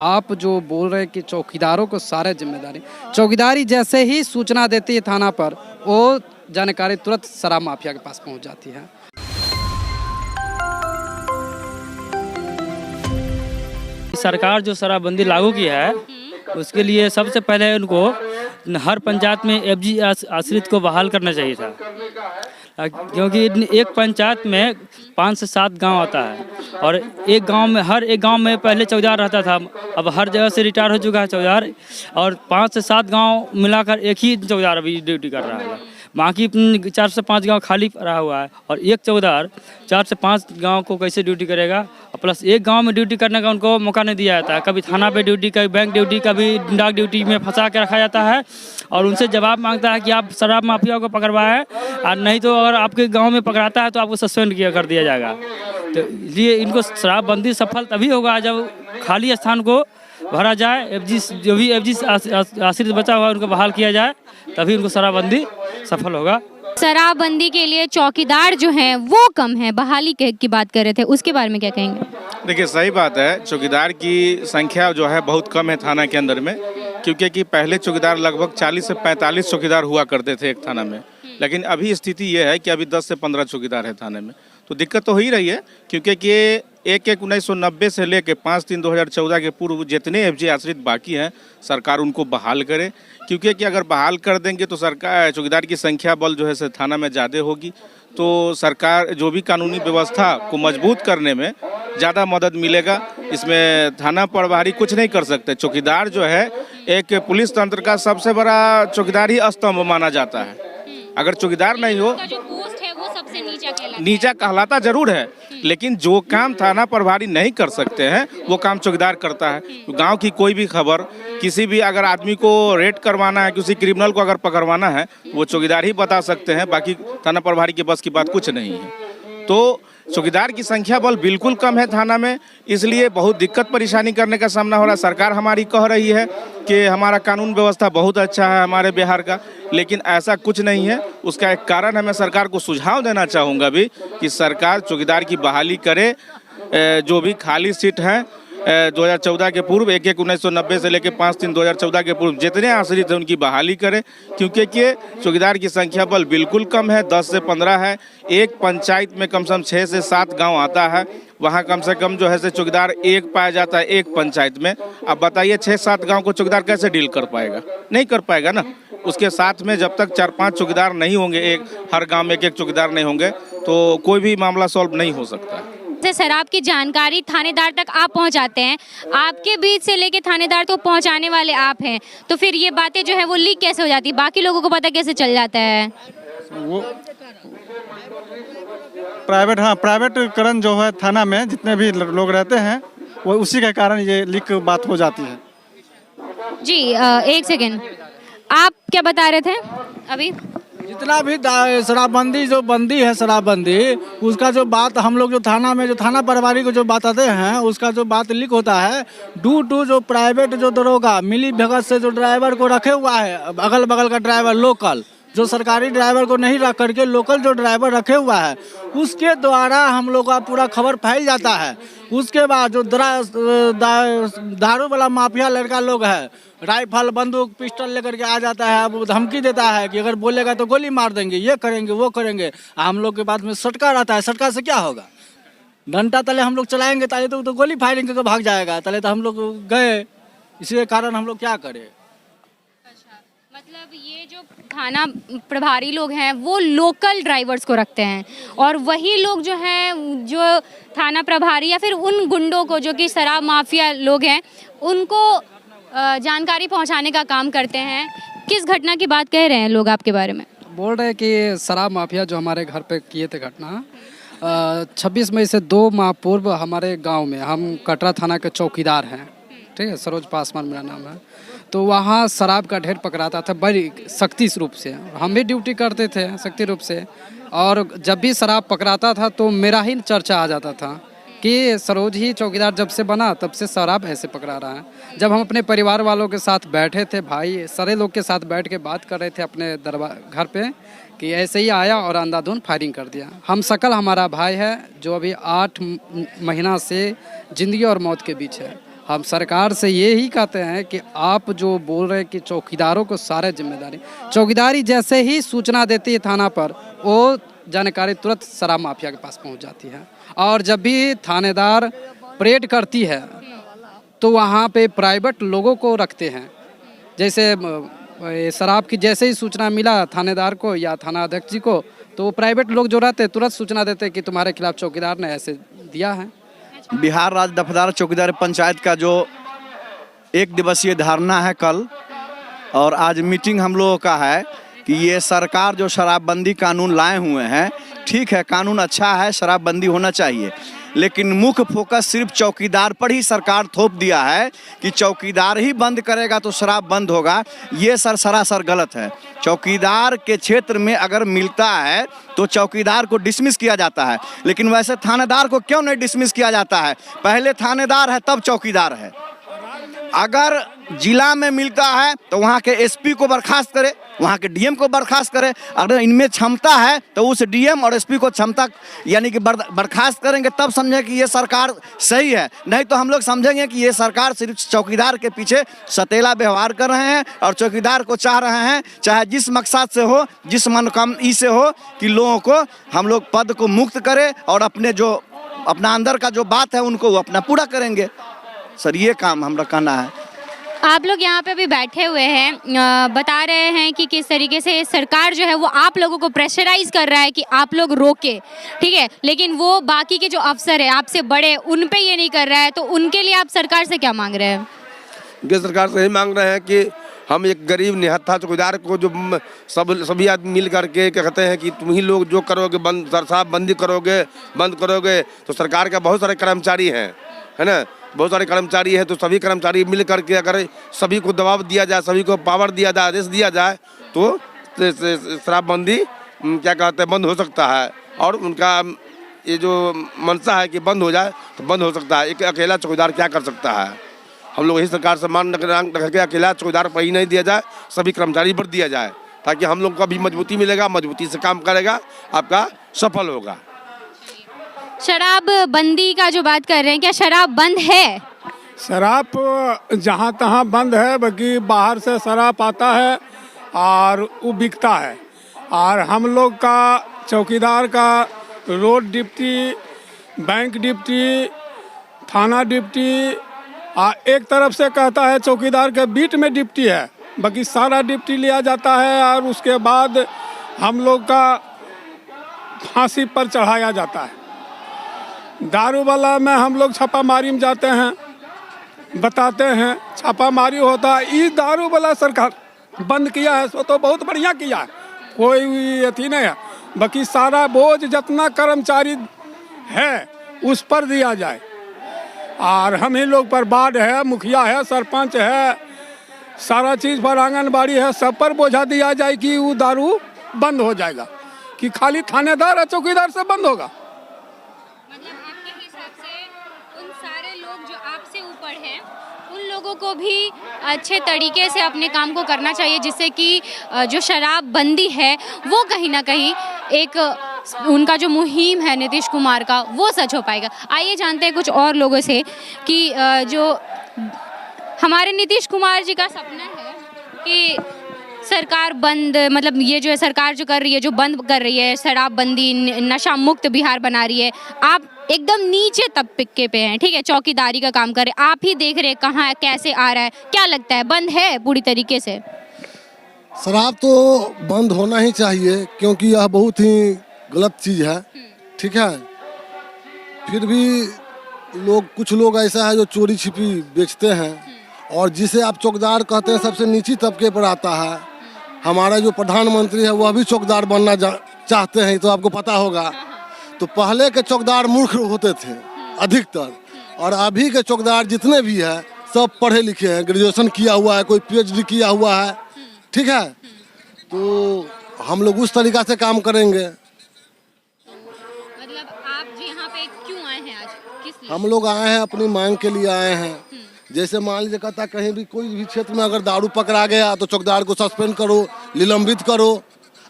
आप जो बोल रहे हैं कि चौकीदारों को सारे जिम्मेदारी, चौकीदारी जैसे ही सूचना देती है थाना पर, वो जानकारी तुरंत शराब माफिया के पास पहुंच जाती है। सरकार जो शराबबंदी लागू की है उसके लिए सबसे पहले उनको हर पंचायत में एफजी आश्रित को बहाल करना चाहिए था, क्योंकि एक पंचायत में 5 से 7 गांव आता है और एक गांव में हर एक गांव में पहले चौकीदार रहता था। अब हर जगह से रिटायर हो चुका है चौकीदार और 5 से 7 गांव मिलाकर एक ही चौकीदार अभी ड्यूटी कर रहा है। बाकी 4 से 5 गांव खाली रहा हुआ है और एक चौकीदार 4 से 5 गांव को कैसे ड्यूटी करेगा। प्लस एक गांव में ड्यूटी करने का उनको मौका नहीं दिया जाता है। कभी थाना पे ड्यूटी, कभी बैंक ड्यूटी, कभी डाक ड्यूटी में फंसा के रखा जाता है और उनसे जवाब मांगता है कि आप शराब माफिया को पकड़वाएं और नहीं तो अगर आपके गांव में पकड़ाता है तो आपको सस्पेंड कर दिया जाएगा। तो इसलिए इनको शराबबंदी सफल तभी होगा जब खाली स्थान को भरा जाए, एफजी जो भी एफजी आश्रित बचा हुआ है उनको बहाल किया जाए, तभी उनको शराबबंदी सफल होगा। शराबबंदी के लिए चौकीदार जो हैं वो कम है, बहाली की बात कर रहे थे, उसके बारे में क्या कहेंगे? देखिए सही बात है, चौकीदार की संख्या जो है बहुत कम है थाना के अंदर में, क्योंकि पहले चौकीदार लगभग 40 से 45 चौकीदार हुआ करते थे एक थाना में, लेकिन अभी स्थिति ये है कि अभी 10 से 15 चौकीदार है थाने में। तो दिक्कत तो हो ही रही है, क्योंकि 1990 से लेकर 5/3/2014 के पूर्व जितने एफजी आश्रित बाकी हैं सरकार उनको बहाल करे, क्योंकि अगर बहाल कर देंगे तो सरकार चौकीदार की संख्या बल जो है थाना में ज़्यादा होगी, तो सरकार जो भी कानूनी व्यवस्था को मजबूत करने में ज़्यादा मदद मिलेगा। इसमें थाना प्रभारी कुछ नहीं कर सकते। चौकीदार जो है एक पुलिस तंत्र का सबसे बड़ा चौकीदार ही स्तंभ माना जाता है। अगर चौकीदार नहीं हो, जो पोस्ट है वो सबसे नीचा कहलाता जरूर है, लेकिन जो काम थाना प्रभारी नहीं कर सकते हैं वो काम चौकीदार करता है। गांव की कोई भी खबर, किसी भी अगर आदमी को रेड करवाना है, किसी क्रिमिनल को अगर पकड़वाना है, वो चौकीदार ही बता सकते हैं, बाकी थाना प्रभारी के बस की बात कुछ नहीं है। तो चौकीदार की संख्या बल बिल्कुल कम है थाना में, इसलिए बहुत दिक्कत परेशानी करने का सामना हो रहा है। सरकार हमारी कह रही है कि हमारा कानून व्यवस्था बहुत अच्छा है हमारे बिहार का, लेकिन ऐसा कुछ नहीं है। उसका एक कारण है, मैं सरकार को सुझाव देना चाहूँगा भी कि सरकार चौकीदार की बहाली करे। जो भी खाली सीट हैं 2014 के पूर्व 1990 से लेकर 5/3/2014 के पूर्व जितने आश्रित हैं उनकी बहाली करें, क्योंकि चौकीदार की संख्या बल बिल्कुल कम है, 10 से 15 है। एक पंचायत में कम से कम 6 से 7 गांव आता है, वहां कम से कम जो है से चौकीदार एक पाया जाता है एक पंचायत में। अब बताइए 6-7 गांव को चौकीदार कैसे डील कर पाएगा? नहीं कर पाएगा ना। उसके साथ में जब तक 4-5 चौकीदार नहीं होंगे, एक हर गाँव में एक चौकीदार नहीं होंगे, तो कोई भी मामला सॉल्व नहीं हो सकता है। से शराब की जानकारी थानेदार तक आप पहुंचाते हैं, आपके बीच से लेके थानेदार तो पहुंचाने वाले आप हैं, तो फिर ये बातें जो है वो लीक कैसे हो जाती है, बाकी लोगों को पता कैसे चल जाता है? वो प्राइवेट करण जो है थाना में जितने भी लोग रहते हैं वो उसी के कारण ये लीक बात हो जाती है। जी एक सेकेंड, आप क्या बता रहे थे अभी? जितना भी शराबबंदी जो बंदी है, शराबबंदी उसका जो बात हम लोग जो थाना में जो थाना प्रभारी को जो बताते हैं उसका जो बात लीक होता है ड्यू टू जो प्राइवेट जो दरोगा मिली भगत से जो ड्राइवर को रखे हुआ है, अगल बगल का ड्राइवर लोकल, जो सरकारी ड्राइवर को नहीं रख करके लोकल जो ड्राइवर रखे हुआ है उसके द्वारा हम लोग का पूरा खबर फैल जाता है। उसके बाद जो दारू वाला माफिया लड़का लोग है, राइफल बंदूक पिस्टल लेकर के आ जाता है, अब धमकी देता है कि अगर बोलेगा तो गोली मार देंगे, ये करेंगे वो करेंगे। हम लोग के बाद में सटका रहता है, सटका से क्या होगा? डंडा तले हम लोग चलाएंगे ताले तो गोली फायरिंग करके भाग जाएगा, तले तो हम लोग गए। इसी कारण हम लोग क्या करें? मतलब ये जो थाना प्रभारी लोग हैं वो लोकल ड्राइवर्स को रखते हैं और वही लोग जो हैं जो थाना प्रभारी या फिर उन गुंडों को जो कि शराब माफिया लोग हैं उनको जानकारी पहुंचाने का काम करते हैं। किस घटना की बात कह रहे हैं लोग आपके बारे में? बोल रहे हैं कि शराब माफिया जो हमारे घर पे किए थे घटना, 26 मई से 2 माह पूर्व हमारे गांव में, हम कटरा थाना के चौकीदार हैं, ठीक है, सरोज पासवान मेरा नाम है, तो वहाँ शराब का ढेर पकड़ाता था बड़ी सख्ती रूप से। हम भी ड्यूटी करते थे सख्ती रूप से, और जब भी शराब पकड़ाता था तो मेरा ही चर्चा आ जाता था कि सरोज ही चौकीदार जब से बना तब से शराब ऐसे पकड़ा रहा है। जब हम अपने परिवार वालों के साथ बैठे थे, भाई सारे लोग के साथ बैठ के बात कर रहे थे अपने घर पे, कि ऐसे ही आया और अंधाधुंध फायरिंग कर दिया। हम शकल हमारा भाई है जो अभी 8 महीना से ज़िंदगी और मौत के बीच है, हम सरकार से ये ही कहते हैं कि आप जो बोल रहे हैं कि चौकीदारों को सारे जिम्मेदारी, चौकीदारी जैसे ही सूचना देती है थाना पर, वो जानकारी तुरंत शराब माफिया के पास पहुंच जाती है। और जब भी थानेदार परेड करती है तो वहाँ पे प्राइवेट लोगों को रखते हैं। जैसे शराब की जैसे ही सूचना मिला थानेदार को या थाना अध्यक्ष जी को, तो वो प्राइवेट लोग जो रहते हैं तुरंत सूचना देते हैं कि तुम्हारे खिलाफ चौकीदार ने ऐसे दिया है। बिहार राज्य दफादार चौकीदार पंचायत का जो 1 दिवसीय धरना है कल, और आज मीटिंग हम लोगों का है कि ये सरकार जो शराबबंदी कानून लाए हुए हैं, ठीक है, कानून अच्छा है, शराबबंदी होना चाहिए, लेकिन मुख्य फोकस सिर्फ चौकीदार पर ही सरकार थोप दिया है कि चौकीदार ही बंद करेगा तो शराब बंद होगा। ये सरासर गलत है। चौकीदार के क्षेत्र में अगर मिलता है तो चौकीदार को डिसमिस किया जाता है, लेकिन वैसे थानेदार को क्यों नहीं डिसमिस किया जाता है? पहले थानेदार है तब चौकीदार है। अगर जिला में मिलता है तो वहाँ के एसपी को बर्खास्त करे, वहाँ के डीएम को बर्खास्त करे। अगर इनमें क्षमता है तो उस डीएम और एसपी को क्षमता यानी कि बर्खास्त करेंगे, तब समझें कि ये सरकार सही है। नहीं तो हम लोग समझेंगे कि ये सरकार सिर्फ चौकीदार के पीछे सतेला व्यवहार कर रहे हैं और चौकीदार को चाह रहे हैं, चाहे जिस मकसद से हो, जिस मनोकामना से हो, कि लोगों को हम लोग पद को मुक्त करें और अपने जो अपना अंदर का जो बात है उनको वो अपना पूरा करेंगे। सर ये काम हमरा कहना है। आप लोग यहाँ पे भी बैठे हुए हैं, बता रहे हैं कि किस तरीके से सरकार जो है वो आप लोगों को प्रेशराइज कर रहा है कि आप लोग रोके, ठीक है, लेकिन वो बाकी के जो अफसर है आपसे बड़े, उन पे ये नहीं कर रहा है। तो उनके लिए आप सरकार से क्या मांग रहे हैं? ये सरकार से ही मांग रहे हैं कि हम एक गरीब निहत्था चौकीदार को जो सभी आदमी मिल करके कहते हैं कि तुम ही लोग जो करोगे, शराबबंदी करोगे, बंद करोगे, तो सरकार का बहुत सारे कर्मचारी हैं, है ना, बहुत सारे कर्मचारी हैं, तो सभी कर्मचारी मिल करके अगर सभी को दबाव दिया जाए, सभी को पावर दिया जाए, आदेश दिया जाए, तो शराबबंदी क्या कहते हैं बंद हो सकता है। और उनका ये जो मंशा है कि बंद हो जाए तो बंद हो सकता है। एक अकेला चौकीदार क्या कर सकता है? हम लोग यही सरकार से मांग रख के अकेला चौकीदार पर ही नहीं दिया जाए, सभी कर्मचारी पर दिया जाए, ताकि हम लोग को भी मजबूती मिलेगा, मजबूती से काम करेगा, आपका सफल होगा। शराब बंदी का जो बात कर रहे हैं, क्या शराब बंद है? शराब जहाँ तहाँ बंद है, बाकी बाहर से शराब आता है और वो बिकता है। और हम लोग का चौकीदार का रोड डिप्टी, बैंक डिप्टी, थाना डिप्टी, एक तरफ से कहता है चौकीदार के बीट में डिप्टी है, बाकी सारा डिप्टी लिया जाता है और उसके बाद हम लोग का फांसी पर चढ़ाया जाता है। दारू वाला में हम लोग छापामारी में जाते हैं, बताते हैं छापामारी होता है। ये दारू वाला सरकार बंद किया है सो तो बहुत बढ़िया किया है, कोई अथी नहीं है। बाकी सारा बोझ जितना कर्मचारी है उस पर दिया जाए, और हम ही लोग पर वार्ड है, मुखिया है, सरपंच है, सारा चीज़ पर, आंगनबाड़ी है, सब पर बोझा दिया जाए कि वो दारू बंद हो जाएगा, कि खाली थानेदार और चौकीदार से बंद होगा। उन लोगों को भी अच्छे तरीके से अपने काम को करना चाहिए, जिससे कि जो शराब बंदी है वो कहीं ना कहीं एक उनका जो मुहिम है नीतीश कुमार का वो सच हो पाएगा। आइए जानते हैं कुछ और लोगों से कि जो हमारे नीतीश कुमार जी का सपना है कि सरकार बंद, मतलब ये जो है सरकार जो कर रही है, जो बंद कर रही है शराबबंदी, नशा मुक्त बिहार बना रही है। आप एकदम नीचे तबके पे हैं, ठीक है, चौकीदारी का काम कर रहे, आप ही देख रहे कहाँ कैसे आ रहा है, क्या लगता है बंद है पूरी तरीके से? शराब तो बंद होना ही चाहिए, क्योंकि यह बहुत ही गलत चीज़ है, ठीक है। फिर भी कुछ लोग ऐसा है जो चोरी छिपी बेचते हैं, और जिसे आप चौकीदार कहते हैं सबसे नीची तबके पर आता है। हमारा जो प्रधानमंत्री है वह भी चौकीदार बनना चाहते हैं, तो आपको पता होगा। तो पहले के चौकीदार मूर्ख होते थे अधिकतर, और अभी के चौकीदार जितने भी हैं सब पढ़े लिखे हैं, ग्रेजुएशन किया हुआ है, कोई PhD किया हुआ है, ठीक है। तो हम लोग उस तरीक़ा से काम करेंगे। मतलब आप यहाँ पे क्यों आए हैं आज? किस लिए? हम लोग आए हैं अपनी मांग के लिए आए हैं। जैसे मान लीजिए कहता कहीं भी कोई भी क्षेत्र में अगर दारू पकड़ा गया तो चौकीदार को सस्पेंड करो, निलंबित करो,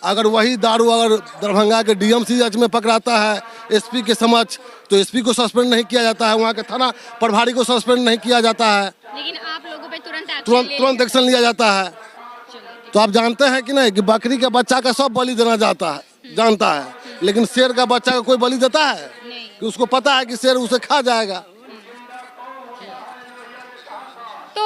अगर वही दारू अगर दरभंगा के DMCH में पकड़ाता है SP के समक्ष, तो SP को सस्पेंड नहीं किया जाता है, वहाँ के थाना प्रभारी को सस्पेंड नहीं किया जाता है, लेकिन आप लोगों पे तुरंत एक्शन लिया जाता है। तो आप जानते हैं कि नहीं कि बकरी के बच्चा का सब बलि देना जानता है, लेकिन शेर का बच्चा का कोई बलि देता है कि उसको पता है कि शेर उसे खा जाएगा। तो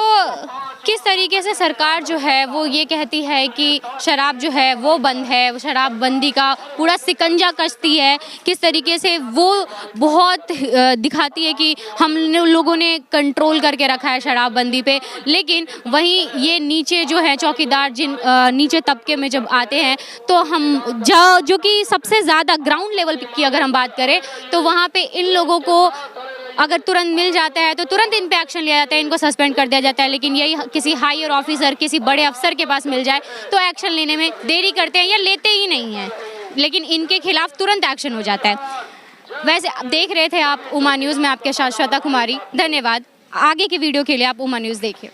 किस तरीके से सरकार जो है वो ये कहती है कि शराब जो है वो बंद है, शराबबंदी का पूरा सिकंजा कसती है, किस तरीके से वो बहुत दिखाती है कि हम लोगों ने कंट्रोल करके रखा है शराबबंदी पे, लेकिन वहीं ये नीचे जो है चौकीदार जिन नीचे तबके में जब आते हैं तो हम जो कि सबसे ज़्यादा ग्राउंड लेवल की अगर हम बात करें तो वहाँ पे इन लोगों को अगर तुरंत मिल जाता है तो तुरंत इन पे एक्शन लिया जाता है, इनको सस्पेंड कर दिया जाता है। लेकिन यही किसी हायर ऑफिसर, किसी बड़े अफसर के पास मिल जाए तो एक्शन लेने में देरी करते हैं या लेते ही नहीं हैं, लेकिन इनके खिलाफ तुरंत एक्शन हो जाता है। वैसे देख रहे थे आप उमा न्यूज़ में आपके साथ श्वेता कुमारी। धन्यवाद। आगे की वीडियो के लिए आप उमा न्यूज़ देखिए।